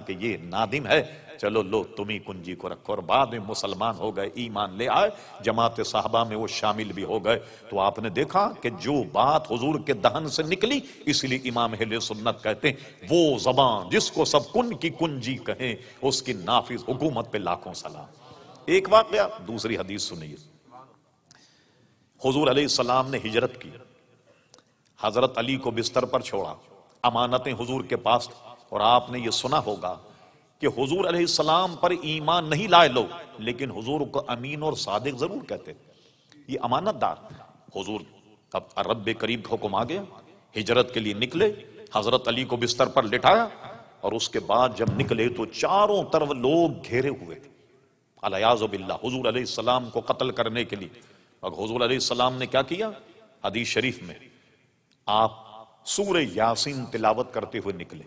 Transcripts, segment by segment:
کہ یہ نادم ہے، چلو لو تم ہی کنجی کو رکھو، اور بعد میں مسلمان ہو گئے، ایمان لے آئے، جماعت صحابہ میں وہ شامل بھی ہو گئے۔ تو آپ نے دیکھا کہ جو بات حضور کے دہن سے نکلی، اس لیے امام اہل سنت کہتے ہیں وہ زبان جس کو سب کن کی کنجی کہیں، اس کی نافذ حکومت پہ لاکھوں سلام۔ ایک واقعہ، دوسری حدیث سنیے۔ حضور علیہ السلام نے ہجرت کی، حضرت علی کو بستر پر چھوڑا، امانتیں حضور کے پاس، اور آپ نے یہ سنا ہوگا کہ حضور علیہ السلام پر ایمان نہیں لائے لوگ، لیکن حضور کو امین اور صادق ضرور کہتے، یہ امانت دار۔ حضور اب رب کریم کا حکم آ گیا، ہجرت کے لیے نکلے، حضرت علی کو بستر پر لٹایا، اور اس کے بعد جب نکلے تو چاروں طرف لوگ گھیرے ہوئے تھے الیاذ باللہ حضور علیہ السلام کو قتل کرنے کے لیے۔ اور حضور علیہ السلام نے کیا کیا؟ حدیث شریف میں آپ سورہ یاسین تلاوت کرتے ہوئے نکلے،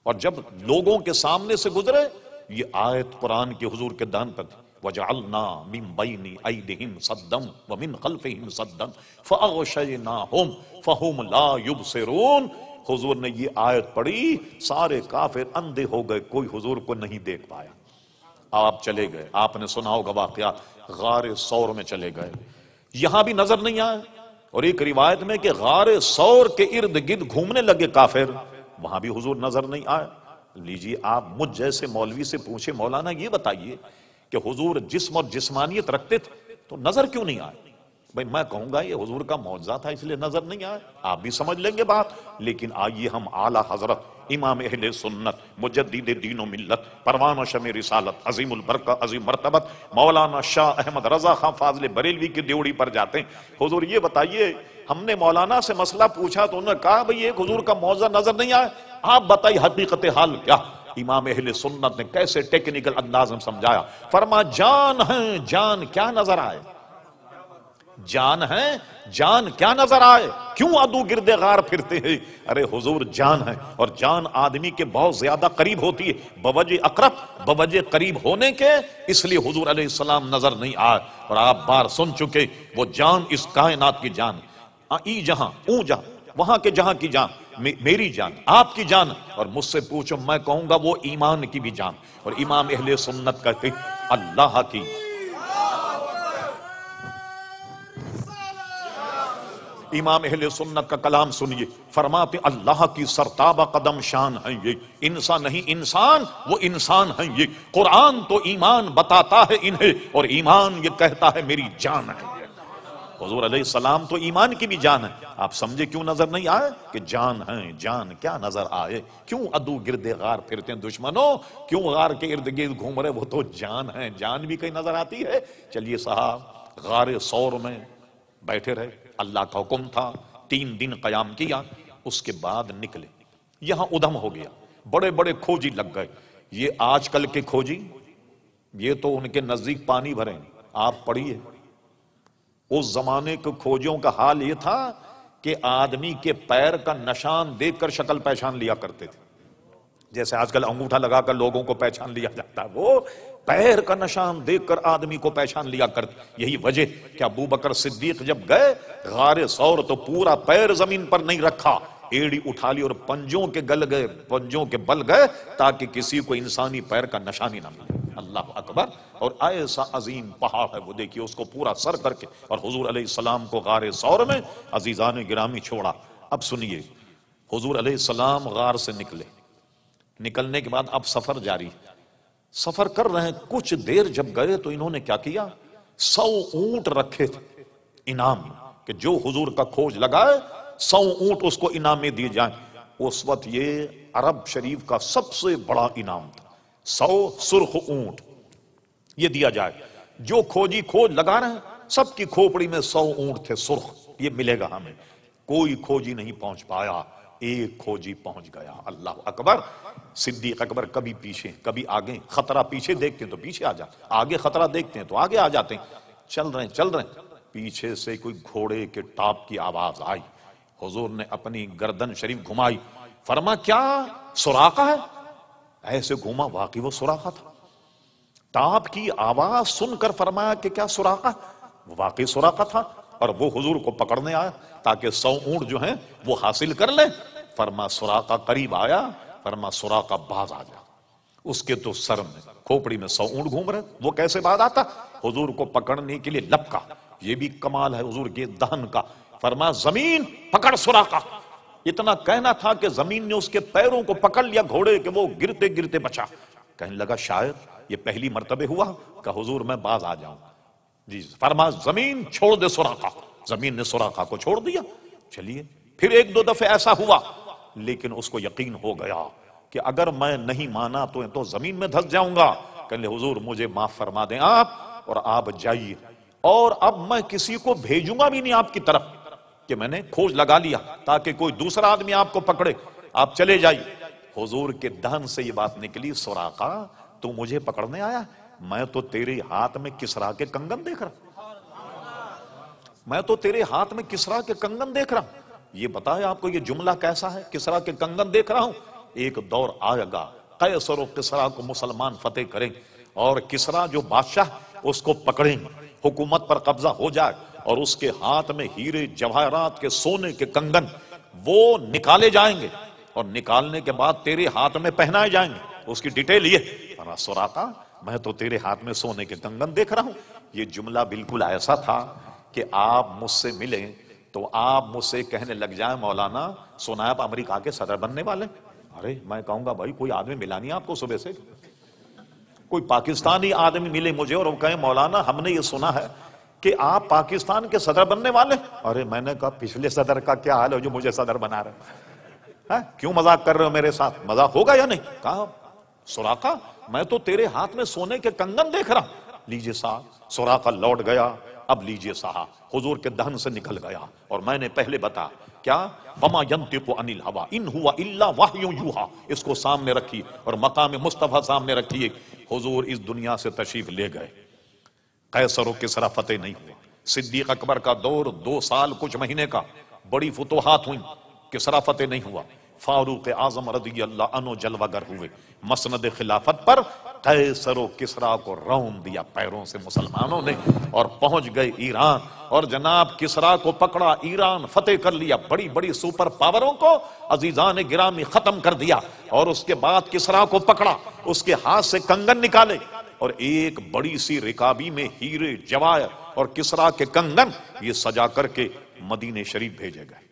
اور جب لوگوں کے سامنے سے گزرے یہ آیت قرآن کے حضور کے دہن پر تھی، وَجَعَلْنَا مِن بَيْنِ أَيْدِهِمْ سَدًّا وَمِن خَلْفِهِمْ سَدًّا فَأَغْشَيْنَاهُمْ فَهُمْ لَا يُبْصِرُونَ۔ حضور نے یہ آیت پڑھی، سارے کافر اندھے ہو گئے، کوئی حضور کو نہیں دیکھ پایا۔ آپ چلے گئے، آپ نے سنا ہوگا واقعات، غار ثور میں چلے گئے، یہاں بھی نظر نہیں آئے، اور ایک روایت میں کہ غار ثور کے ارد گرد گھومنے لگے کافر، وہاں بھی حضور نظر نہیں آئے۔ لیجیے آپ مجھ جیسے مولوی سے پوچھے، مولانا یہ بتائیے کہ حضور جسم اور جسمانیت رکھتے تھے تو نظر کیوں نہیں آئے؟ بھئی میں کہوں گا یہ حضور کا معجزہ تھا اس لیے نظر نہیں آئے، آپ بھی سمجھ لیں گے بات۔ لیکن آئیے ہم اعلیٰ حضرت امام اہل سنت مجدد دین و ملت پروان و شمع رسالت عظیم البرکہ عظیم مرتبت مولانا شاہ احمد رضا خان فاضل بریلوی کی ڈیوڑی پر جاتے ہیں۔ حضور یہ بتائیے، ہم نے مولانا سے مسئلہ پوچھا تو انہوں نے کہا بھئی ایک حضور کا معجزہ نظر نہیں آیا، آپ بتائیے حقیقت حال کیا؟ امام اہل سنت نے کیسے ٹیکنیکل انداز میں سمجھایا، فرما جان ہے، جان کیا نظر آئے؟ جان ہے، جان کیا نظر آئے؟ کیوں عدو گرد غار پھرتے ہیں؟ ارے حضور جان ہے، اور جان آدمی کے بہت زیادہ قریب ہوتی ہے، بوجہ اقرب، بوجہ قریب ہونے کے، اس لیے حضور علیہ السلام نظر نہیں آئے۔ اور آپ بار سن چکے، وہ جان اس کائنات کی جان، ای جہاں اون جہاں، وہاں کے جہاں کی جان، میری جان، آپ کی جان، اور مجھ سے پوچھو میں کہوں گا وہ ایمان کی بھی جان۔ اور امام اہل سنت کہتے اللہ کی امام اہل سنت کا کلام سنیے، فرماتے اللہ کی سرتابہ قدم شان ہیں یہ، انسان نہیں انسان، وہ انسان ہیں یہ، قرآن تو ایمان بتاتا ہے انہیں، اور ایمان یہ کہتا ہے میری جان ہے۔ حضور علیہ السلام تو ایمان کی بھی جان ہے، آپ سمجھے کیوں نظر نہیں آئے؟ کہ جان ہیں، جان کیا نظر آئے؟ کیوں عدو گرد غار پھرتے ہیں دشمنوں؟ کیوں غار کے ارد گرد گھوم رہے؟ وہ تو جان ہے، جان بھی کہیں نظر آتی ہے؟ چلیے صاحب غار ثور میں بیٹھے رہے، اللہ کا حکم تھا، 3 دن قیام کیا، اس کے بعد نکلے، یہاں ادھم ہو گیا، بڑے بڑے کھوجی لگ گئے۔ یہ آج کل کے کھوجی، یہ تو ان کے نزدیک پانی بھریں، آپ پڑھیے اس زمانے کے کھوجیوں کا حال یہ تھا کہ آدمی کے پیر کا نشان دیکھ کر شکل پہچان لیا کرتے تھے، جیسے آج کل انگوٹھا لگا کر لوگوں کو پہچان لیا جاتا ہے، وہ پیر کا نشان دیکھ کر آدمی کو پہچان لیا کرتے۔ یہی وجہ کہ ابو بکر صدیق جب گئے غار ثور تو پورا پیر زمین پر نہیں رکھا، ایڑی اٹھا لی اور پنجوں کے گل گئے، پنجوں کے بل گئے، تاکہ کسی کو انسانی پیر کا نشانی نہ ملے۔ اللہ اکبر! اور ایسا عظیم پہاڑ ہے وہ، دیکھیے اس کو پورا سر کر کے، اور حضور علیہ السلام کو غار ثور میں عزیزان گرامی چھوڑا۔ اب سنیے، حضور علیہ السلام غار سے نکلے، نکلنے کے بعد اب سفر جاری، سفر کر رہے ہیں، کچھ دیر جب گئے تو انہوں نے کیا کیا، 100 اونٹ رکھے تھے انعام، کہ جو حضور کا کھوج لگائے 100 اونٹ اس کو انعام میں دیے جائیں۔ اس وقت یہ عرب شریف کا سب سے بڑا انعام تھا، 100 سرخ اونٹ یہ دیا جائے، جو کھوجی کھوج لگا رہے ہیں سب کی کھوپڑی میں 100 اونٹ تھے سرخ، یہ ملے گا ہمیں۔ کوئی کھوجی نہیں پہنچ پایا، ایک کھوجی پہنچ گیا۔ اللہ اکبر! صدیق اکبر کبھی پیچھے کبھی آگے، خطرہ پیچھے دیکھتے ہیں تو پیچھے آ جاتے، آگے خطرہ دیکھتے ہیں تو آگے آ جاتے ہیں، چل رہے ہیں، پیچھے سے کوئی گھوڑے کے ٹاپ کی آواز آئی، حضور نے اپنی گردن شریف گھمائی، فرما کیا سراقہ ہے؟ ایسے گھوما، واقعی وہ سراقہ تھا، ٹاپ کی آواز سن کر فرمایا کہ کیا سراقہ؟ واقعی سراقہ تھا، اور وہ حضور کو پکڑنے آیا تاکہ 100 اونٹ جو ہیں وہ حاصل کر لیں۔ فرما سراقہ قریب آیا، فرما سراقہ باز آ جا، اس کے تو سر میں کھوپڑی میں 100 اونٹ گھوم رہے، وہ کیسے بعد آتا؟ حضور کو پکڑنے کے لیے لپکا، یہ بھی کمال ہے حضور کے دہن کا، فرما زمین پکڑ سراقہ، اتنا کہنا تھا کہ زمین نے اس کے پیروں کو پکڑ لیا گھوڑے کہ وہ گرتے گرتے بچا۔ کہنے لگا شاید یہ پہلی مرتبہ ہوا کہ حضور میں باز آ جاؤں، جی فرما زمین چھوڑ دے سراقہ، زمین نے سراقہ کو چھوڑ دیا۔ چلیے پھر 1-2 دفعے ایسا ہوا، لیکن اس کو یقین ہو گیا کہ اگر میں نہیں مانا تو زمین میں دھس جاؤں گا۔ کہنے حضور مجھے معاف فرما دیں آپ، اور آپ جائیے، اور اب میں کسی کو بھیجوں گا بھی نہیں آپ کی طرف کہ میں نے کھوج لگا لیا تاکہ کوئی دوسرا آدمی آپ کو پکڑے، آپ چلے جائیے۔ حضور کے دہن سے یہ بات نکلی، سراقہ تو مجھے پکڑنے آیا؟ میں تو تیرے ہاتھ میں کسرا کے کنگن دیکھ رہا، میں تو تیرے ہاتھ میں کسرا کے کنگن دیکھ رہا ہوں۔ یہ بتایا آپ کو یہ جملہ کیسا ہے، کسرا کے کنگن دیکھ رہا ہوں؟ ایک دور آئے گا قیصر و کسرا کو مسلمان فتح کریں، اور کسرا جو بادشاہ اس کو پکڑیں، حکومت پر قبضہ ہو جائے، اور اس کے ہاتھ میں ہیرے جواہرات کے سونے کے کنگن وہ نکالے جائیں گے، اور نکالنے کے بعد تیرے ہاتھ میں پہنائے جائیں گے۔ اس کی ڈیٹیل یہ، سراقہ میں تو تیرے ہاتھ میں سونے کے کنگن دیکھ رہا ہوں۔ یہ جملہ بالکل ایسا تھا کہ آپ مجھ سے ملیں تو آپ مجھ سے کہنے لگ جائیں مولانا سنا آپ امریکہ کے صدر بننے والے؟ ارے میں کہوں گا بھائی کوئی آدمی ملا نہیں آپ کو صبح سے، کوئی پاکستانی آدمی ملے مجھے اور وہ کہیں مولانا ہم نے یہ سنا ہے کہ آپ پاکستان کے صدر بننے والے؟ ارے میں نے کہا پچھلے صدر کا کیا حال ہے جو مجھے صدر بنا رہے ہیں، کیوں مذاق کر رہے ہو میرے ساتھ؟ مذاق ہوگا یا نہیں؟ کہا سراقہ میں تو تیرے ہاتھ میں سونے کے کنگن دیکھ رہا ہوں۔ لیجئے صاحب، سراقہ لوٹ گیا، اب لیجئے صاحب حضور کے دہن سے نکل گیا، اور میں نے پہلے بتا کیا وما ينطق عن الهوى ان هو الا وحی یوحى، اس کو سامنے رکھی اور مقام مصطفیٰ سامنے رکھیے۔ حضور اس دنیا سے تشریف لے گئے، قیصر و کسرا فتح نہیں ہوا، صدیق اکبر کا دور 2 سال کچھ مہینے کا، بڑی فتوحات ہوئیں، کسرا فتح نہیں ہوا، فاروق اعظم رضی اللہ عنہ جلوہ گر ہوئے، مسند خلافت پر قیصر و کسرا کو رون دیا پیروں سے مسلمانوں نے، اور پہنچ گئے ایران، اور جناب کسرا کو پکڑا، ایران فتح کر لیا، بڑی بڑی سپر پاوروں کو عزیزان گرامی ختم کر دیا، اور اس کے بعد کسرا کو پکڑا، اس کے ہاتھ سے کنگن نکالے، اور ایک بڑی سی رکابی میں ہیرے جواہر اور کسرا کے کنگن یہ سجا کر کے مدینہ شریف بھیجے گئے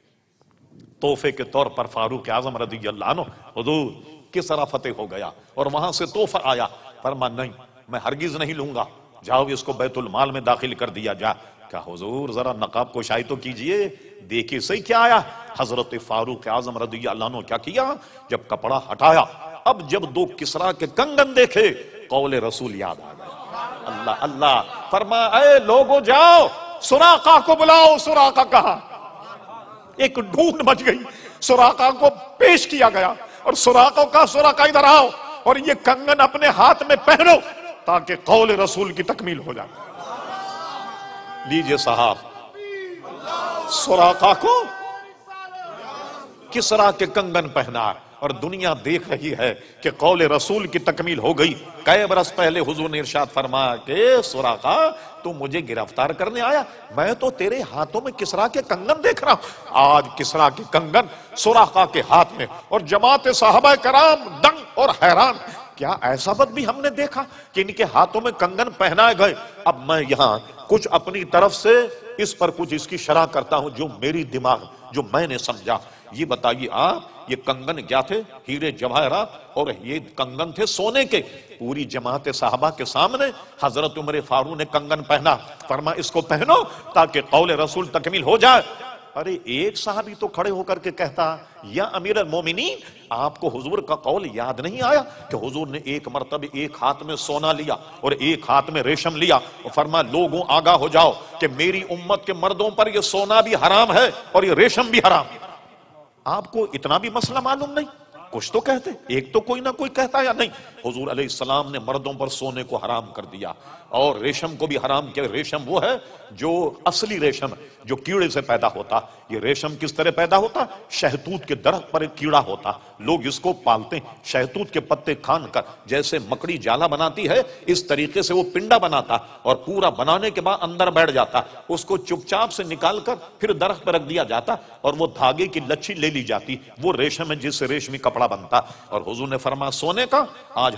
تحفے کے طور پر۔ فاروق اعظم رضی اللہ عنہ، حضور کسرا فتح ہو گیا، اور وہاں سے تحفہ آیا، فرما نہیں میں ہرگز نہیں لوں گا، جاؤ اس کو بیت المال میں داخل کر دیا جا۔ کہا حضور ذرا نقاب کشائی تو کیجئے، دیکھیے صحیح کیا آیا۔ حضرت فاروق اعظم رضی اللہ عنہ کیا کیا، جب کپڑا ہٹایا، اب جب 2 کسرا کے کنگن دیکھے، قول رسول یاد آ گیا۔ اللہ اللہ، فرما اے لوگو جاؤ سراقہ کو بلاؤ۔ سراقہ کہا، ایک ڈھونڈ مچ گئی، سراقہ کو پیش کیا گیا، اور سراقہ کا سراقہ ادھر آؤ اور یہ کنگن اپنے ہاتھ میں پہنو تاکہ قول رسول کی تکمیل ہو جائے۔ لیجئے صاحب، سراقہ کو کسرا کے کنگن پہنا، اور دنیا دیکھ رہی ہے کہ قول رسول کی تکمیل ہو گئی۔ کئی برس پہلے حضور نے ارشاد فرمایا کہ سراقہ تو مجھے گرفتار کرنے آیا، میں تو تیرے ہاتھوں میں کسرا کے کنگن دیکھ رہا ہوں۔ آج کسرا کے کنگن سراقہ کے ہاتھ میں، اور جماعت صحابہ کرام دنگ اور حیران، کیا ایسا وقت بھی ہم نے دیکھا کہ ان کے ہاتھوں میں کنگن پہنائے گئے؟ اب میں یہاں کچھ اپنی طرف سے اس پر کچھ اس کی شرح کرتا ہوں جو میری دماغ، جو میں نے سمجھا۔ یہ بتائیے آپ، یہ کنگن کیا تھے؟ ہیرے جواہرات، اور یہ کنگن تھے سونے کے۔ پوری جماعت صحابہ کے سامنے حضرت عمر فاروق نے کنگن پہنا، فرما اس کو پہنو تاکہ قول رسول تکمیل ہو جائے۔ ارے ایک صحابی تو کھڑے ہو کر کے کہتا، یا امیر المومنین، آپ کو حضور کا قول یاد نہیں آیا کہ حضور نے ایک مرتبہ ایک ہاتھ میں سونا لیا اور ایک ہاتھ میں ریشم لیا، اور فرما لوگوں آگاہ ہو جاؤ کہ میری امت کے مردوں پر یہ سونا بھی حرام ہے اور یہ ریشم بھی حرام ہے۔ آپ کو اتنا بھی مسئلہ معلوم نہیں؟ کچھ تو کہتے، ایک تو کوئی نہ کوئی کہتا یا نہیں۔ حضور علیہ السلام نے مردوں پر سونے کو حرام کر دیا اور ریشم کو بھی حرام کیا۔ ریشم وہ ہے جو اصلی ریشم ہے جو کیڑے سے پیدا ہوتا۔ یہ ریشم کس طرح پیدا ہوتا؟ شہتوت کے درخت پر ایک کیڑا ہوتا، لوگ اس کو پالتے ہیں، شہتوت کے پتے کھان کر جیسے مکڑی جالا بناتی ہے اس طریقے سے وہ پنڈا بناتا، اور پورا بنانے کے بعد اندر بیٹھ جاتا، اس کو چپ چاپ سے نکال کر پھر درخت پر رکھ دیا جاتا، اور وہ دھاگے کی لچھی لے لی جاتی، وہ ریشم ہے جس سے ریشمی کپڑا بنتا۔ اور حضور نے فرمایا سونے کا آج